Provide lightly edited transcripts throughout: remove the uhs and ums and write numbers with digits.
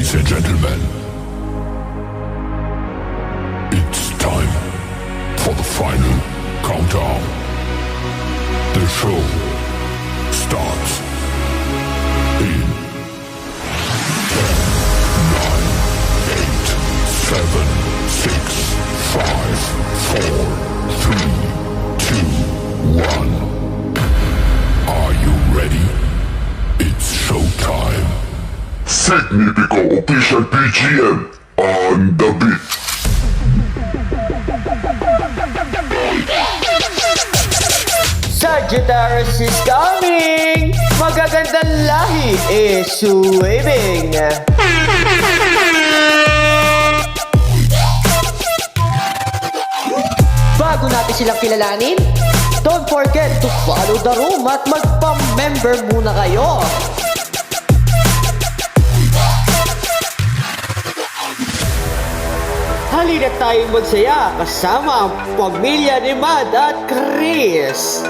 Ladies and gentlemen, it's time for the final countdown. The show starts in 10, 9, 8, 7, 6, 5, 4, 3, 2, 1. Are you ready? It's showtime. Significo official BGM on the beat. Sagittarius is coming! Magagandang lahi is waving! Bago natin silang kilalanin, don't forget to follow the room at magpa-member muna kayo! Halina tayong magsaya kasama ang pamilya ni Mad at Chris!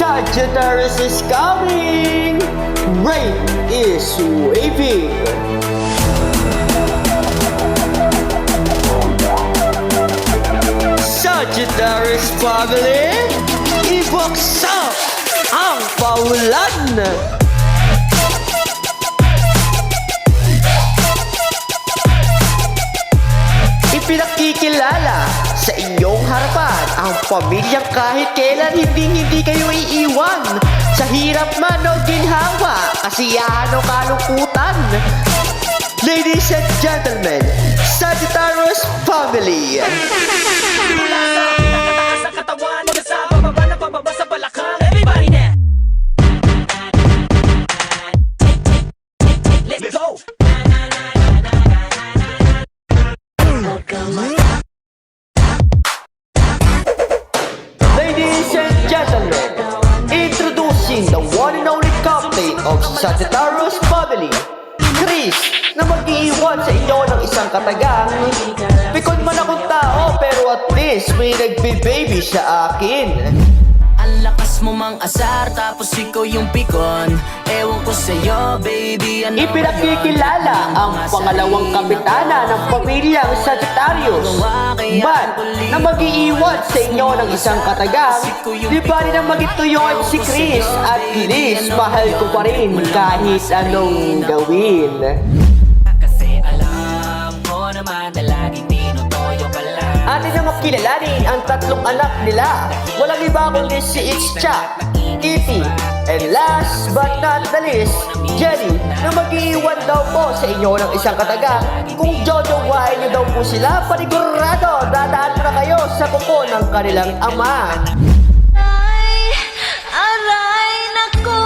Sagittarius is coming! Rain is waving! Sagittarius family, ibuksan ang paulan! Ipinakikilala sa inyong harapan ang pamilyang kahit kailan hindi kayo iiwan. Sa hirap man o ginhawa, kasiyahan o kalungkutan. Ladies and gentlemen, Sagittarius family. Ladies and gentlemen, introducing the one and only captain of Sagittarius family, Chris, na mag-iiwan sa inyo ng isang katagang. Pikon man akong tao, pero at least may nagbe-baby sa akin. Ang lakas mo mang asar, tapos ikaw yung pikon. Ewan ko sa'yo, baby, ano Ipinakikilala ang pangalawang kapitana ng pamilyang Sagittarius, Mad, na mag-iiwan sa inyo ng isang katagang. Di ba rin ang magituyon si Chris at Liz, mahal ko pa rin kahit anong gawin. Kasi alam ko naman na laging tinutoyo ka lang. Atin na makilalanin ang tatlong anak nila. Walang iba kundi si Itzcha, Kitty, and last but not the least, Jenny, na mag-iiwan daw po sa inyo ng isang katagang. Kung jojowain niyo daw po sila, panigurado, dadaan na kayo sa kuko ng kanilang ama. Ay, aray naku.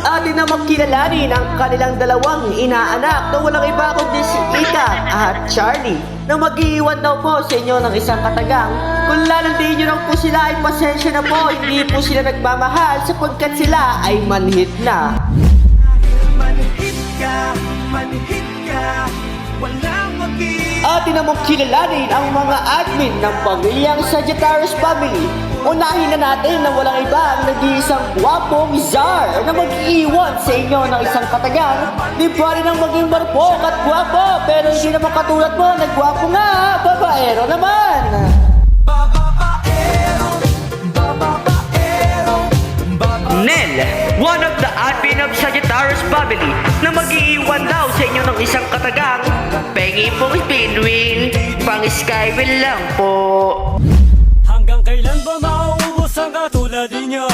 Atin na makilalanin ang kanilang dalawang inaanak na walang iba kundi si Ethan at Charlie, na mag-iiwan daw po sa inyo ng isang katagang. Kung lalandiin nyo lang po sila ay pasensya na po, hindi po sila nagmamahal sapagkat sila ay manhit na. Atin na makilalanin ang mga admin ng pamilyang Sagittarius family. Unahin na natin na walang iba ang nag-iisang gwapong Czar na mag-iiwan sa inyo ng isang katagang. Di ba rin ang maging marupok at gwapo, pero hindi naman katulad mo, nagwapo nga, babaero naman. Nel, one of the admin of Sagittarius family, na mag-iiwan daw sa inyo ng isang katagang. Pengi pong spin wheel, pang skywheel lang po. Hanggang kailan ba mauubos ang katulad ninyo?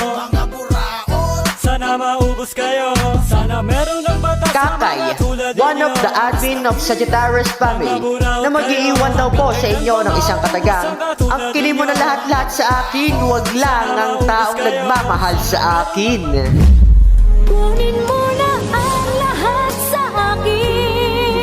Sana maubos kayo. Sana meron ng batas sa Kakay, mga tulad ninyo. one of the admin of Sagittarius family, na mag-iiwan daw po sa inyo ng isang katagang. Ang kili mo na lahat-lahat sa akin, wag lang ang taong nagmamahal sa akin. Kunin mo na ang lahat sa akin.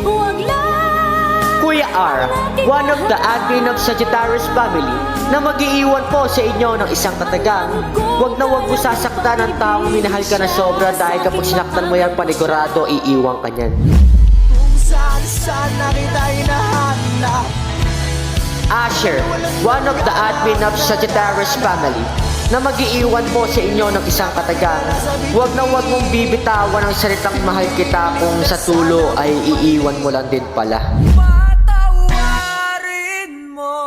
Huwag lang. Kuya R, one of the admin of Sagittarius family, na mag-iiwan po sa inyo ng isang katagang. Huwag na huwag mo sasaktan ang taong minahal ka na sobra dahil kapag sinaktan mo yan, panigurado, iiwan ka niyan. Asher, one of the admin of Sagittarius family, na mag-iiwan po sa inyo ng isang katagang. Huwag na huwag mong bibitawan ang salitang mahal kita kung sa tulo ay iiwan mo lang din pala. Patawarin mo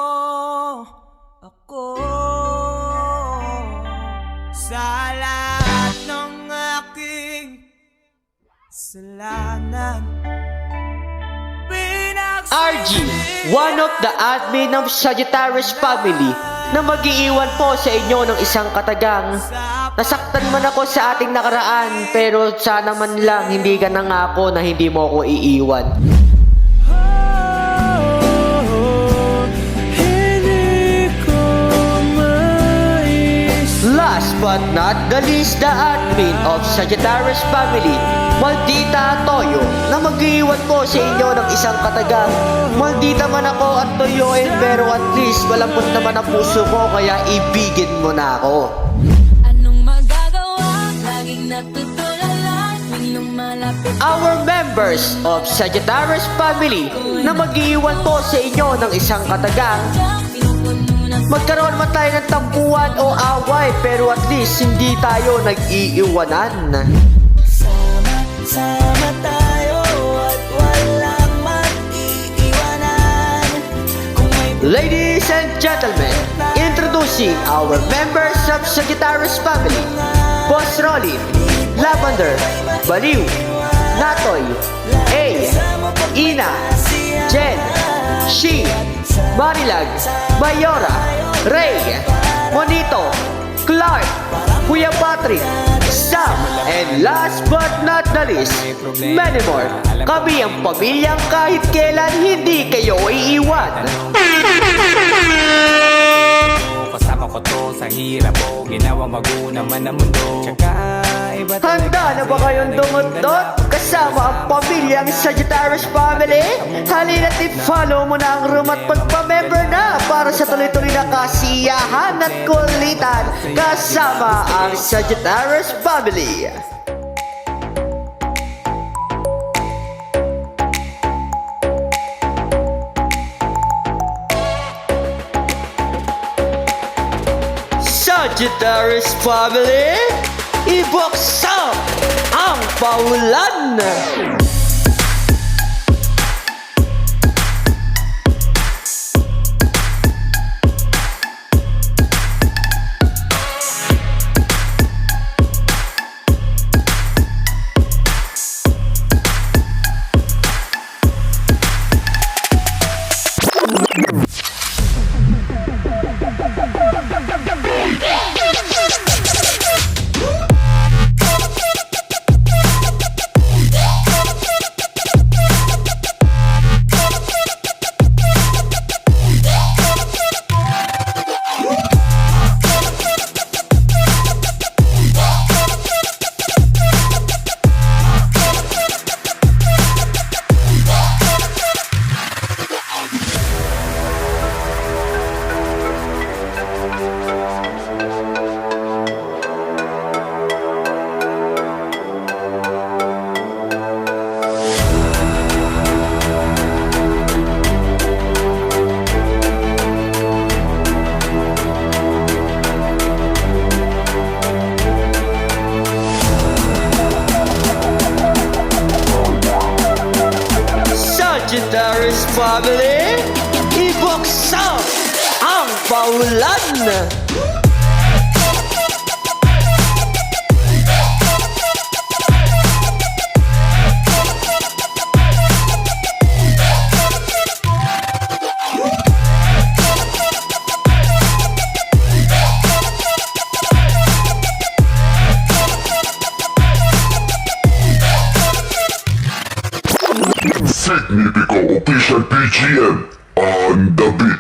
ako sa lahat ng aking kasalanan. RG, one of the admin of Sagittarius family, na mag-iiwan po sa inyo ng isang katagang. Nasaktan man ako sa ating nakaraan, pero sana man lang hindi ka nangako na hindi mo ako iiwan. Last but not the least, the admin of Sagittarius family, Maldita Toyo, na mag-iwan po sa inyo ng isang katagang. Maldita man ako at toyoin, pero at least malambot naman ang puso ko, kaya ibigin mo na ako. Anong magagawa? Laging natutulala, tuwing lumalapit. Our members of Sagittarius family, na mag-iwan po sa inyo ng isang katagang. Magkaroon man tayo ng tampuan o away, pero at least hindi tayo nag-iiwanan. Sama tayo at walang mag-iiwanan. Ladies and gentlemen, introducing our members of Sagittarius family, Boss Rolly, Lavender, Baliw, Natoy, A, Ina, Jen, She, Marilag, Mayora, Ray, Monito, Clark, Kuya Patrick, Sam, and last but not the least, many more. Kami ang pamilyang kahit kailan hindi kayo iiwan. Kasama ko to sa hirap mo, ginawang maguna man ang mundo. Handa na ba kayong dumudot kasama ang pamilyang Sagittarius family? Halina't i-follow mo na ang room at pagpa-member na para sa tuloy-tuloy na kasiyahan at kulitan kasama ang Sagittarius family. Sagittarius family, ibuksan ang paulan! Sagittarius family, ibuksan ang paulan! Significo official BGM on the beat.